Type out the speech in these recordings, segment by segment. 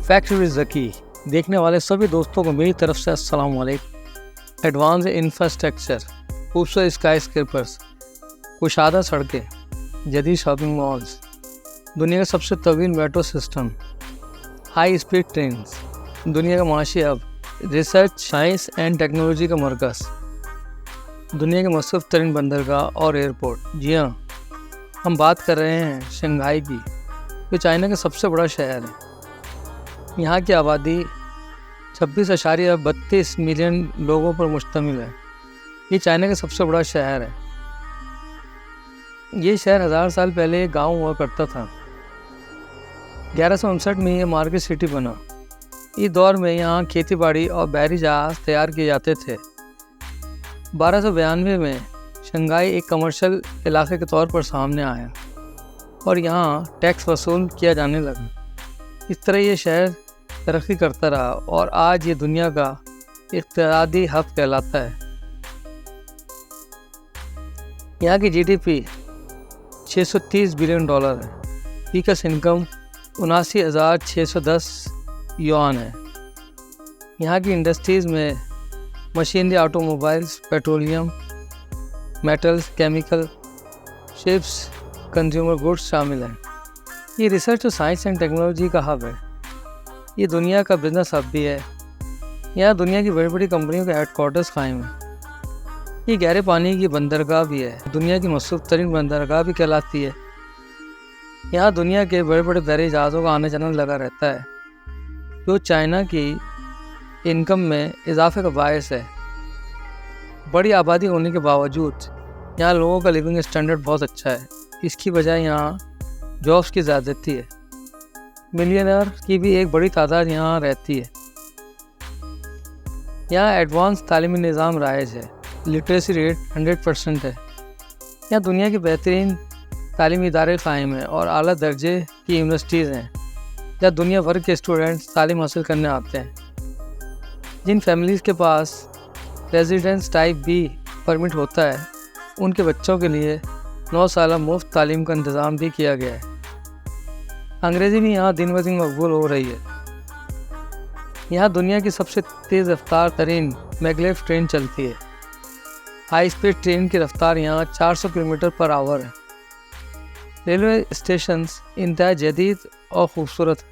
Factory Zaki देखने वाले सभी दोस्तों को मेरी तरफ से अस्सलाम वालेकुम। एडवांस इंफ्रास्ट्रक्चर, खूबसूरत स्काई स्क्रेपर्स, कुशादा सड़कें, जदीद शॉपिंग मॉल्स, दुनिया का सबसे तवील metro system, high speed trains, दुनिया का माशी hub, research science and technology का मरकज़, दुनिया के मसरूफ़ तरीन बंदरगाह और एयरपोर्ट। जी हाँ, हम बात कर रहे हैं शंघाई की, जो चाइना का सबसे बड़ा शहर है। यहाँ की आबादी 26.32 मिलियन लोगों पर मुश्तमिल है। ये चाइना का सबसे बड़ा शहर है। ये शहर 1000 साल पहले एक गाँव हुआ करता था। 1159 में ये मार्केट सिटी बना। इस दौर में यहाँ खेती बाड़ी और बहरी जहाज़ तैयार किए जाते थे। 1292 में शंघाई एक कमर्शियल इलाके के तौर पर सामने आया और यहाँ टैक्स वसूल किया जाने लगा। इस तरह ये शहर तरक्की करता रहा और आज ये दुनिया का इक़्तिसादी हब कहलाता है। यहाँ की जीडीपी $630 बिलियन है। पीकस इनकम 79,610 युआन है। यहाँ की इंडस्ट्रीज़ में machinery, automobiles, petroleum, metals, chemical, ships, consumer goods शामिल हैं। ये रिसर्च और साइंस एंड टेक्नोलॉजी का हब है। ये दुनिया का बिजनेस हब भी है। यहाँ दुनिया की बड़ी बड़ी कंपनियों के हेडक्वार्टर्स कायम हैं। ये गहरे पानी की बंदरगाह भी है। दुनिया की मसरूफ़ तरीन बंदरगाह भी कहलाती है। यहाँ दुनिया के बड़े बड़े बहरी जहाज़ों का आना जाना लगा रहता है, जो चाइना की इनकम में इजाफे का बायस है। बड़ी आबादी होने के बावजूद यहाँ लोगों का लिविंग स्टैंडर्ड बहुत अच्छा है। इसकी वजह यहाँ जॉब्स की ज़्यादती है। मिलियनर की भी एक बड़ी तादाद यहाँ रहती है। यहाँ एडवांस तालीमी निज़ाम राइज है। लिटरेसी रेट 100% है। यहाँ दुनिया के बेहतरीन तालीमी इदारे कायम हैं और आला दर्जे की यूनिवर्सिटीज़ हैं, जहाँ दुनिया भर के स्टूडेंट्स तालीम हासिल करने आते हैं। जिन फैमिलीज़ के पास रेजिडेंस टाइप बी परमिट होता है, उनके बच्चों के लिए 9 साल मुफ्त तालीम का इंतज़ाम भी किया गया है। अंग्रेज़ी भी यहाँ दिन ब दिन मकबूल हो रही है। यहाँ दुनिया की सबसे तेज़ रफ्तार तरीन मैगलेव ट्रेन चलती है। हाई स्पीड ट्रेन की रफ्तार यहाँ 400 किलोमीटर पर आवर है। रेलवे स्टेशंस इंतहाई जदीद और ख़ूबसूरत है।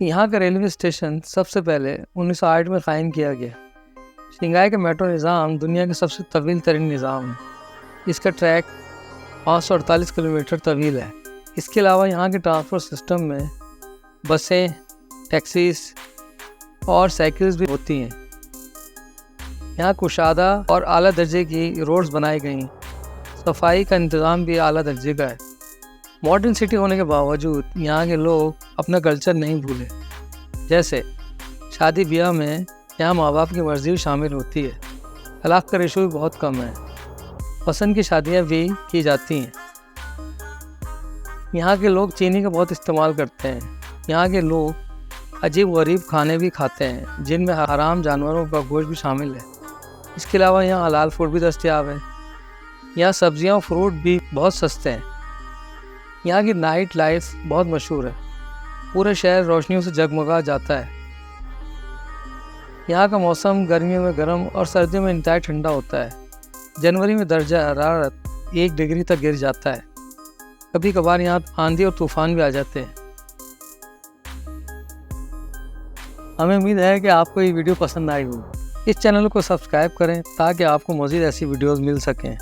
यहाँ का रेलवे स्टेशन सबसे पहले 1908 में क़ायम किया गया। शंघाई का मेट्रो निज़ाम दुनिया का सबसे तवील तरीन निज़ाम है। इसका ट्रैक 548 किलोमीटर तवील है। इसके अलावा यहाँ के ट्रांसपोर्ट सिस्टम में बसें, टैक्सीज और साइकिल्स भी होती हैं। यहाँ कुशादा और आला दर्जे की रोड्स बनाई गई। सफाई का इंतज़ाम भी आला दर्जे का है। मॉडर्न सिटी होने के बावजूद यहाँ के लोग अपना कल्चर नहीं भूले। जैसे शादी ब्याह में यहाँ माँ बाप की मर्ज़ी शामिल होती है। तलाक़ का रेशो भी बहुत कम है। पसंद की शादियाँ भी की जाती हैं। यहाँ के लोग चीनी का बहुत इस्तेमाल करते हैं। यहाँ के लोग अजीब गरीब खाने भी खाते हैं, जिनमें हराम जानवरों का गोश्त भी शामिल है। इसके अलावा यहाँ हलाल फूड भी दस्तयाब है। यहाँ सब्जियाँ और फ्रूट भी बहुत सस्ते हैं। यहाँ की नाइट लाइफ बहुत मशहूर है। पूरा शहर रोशनियों से जगमगा जाता है। यहाँ का मौसम गर्मियों में गर्म और सर्दियों में इंतहाई ठंडा होता है। जनवरी में दर्जा हरारत 1 डिग्री तक गिर जाता है। कभी कभार यहाँ आंधी और तूफान भी आ जाते हैं। हमें उम्मीद है कि आपको ये वीडियो पसंद आई हो। इस चैनल को सब्सक्राइब करें ताकि आपको मज़ीद ऐसी वीडियोज़ मिल सकें।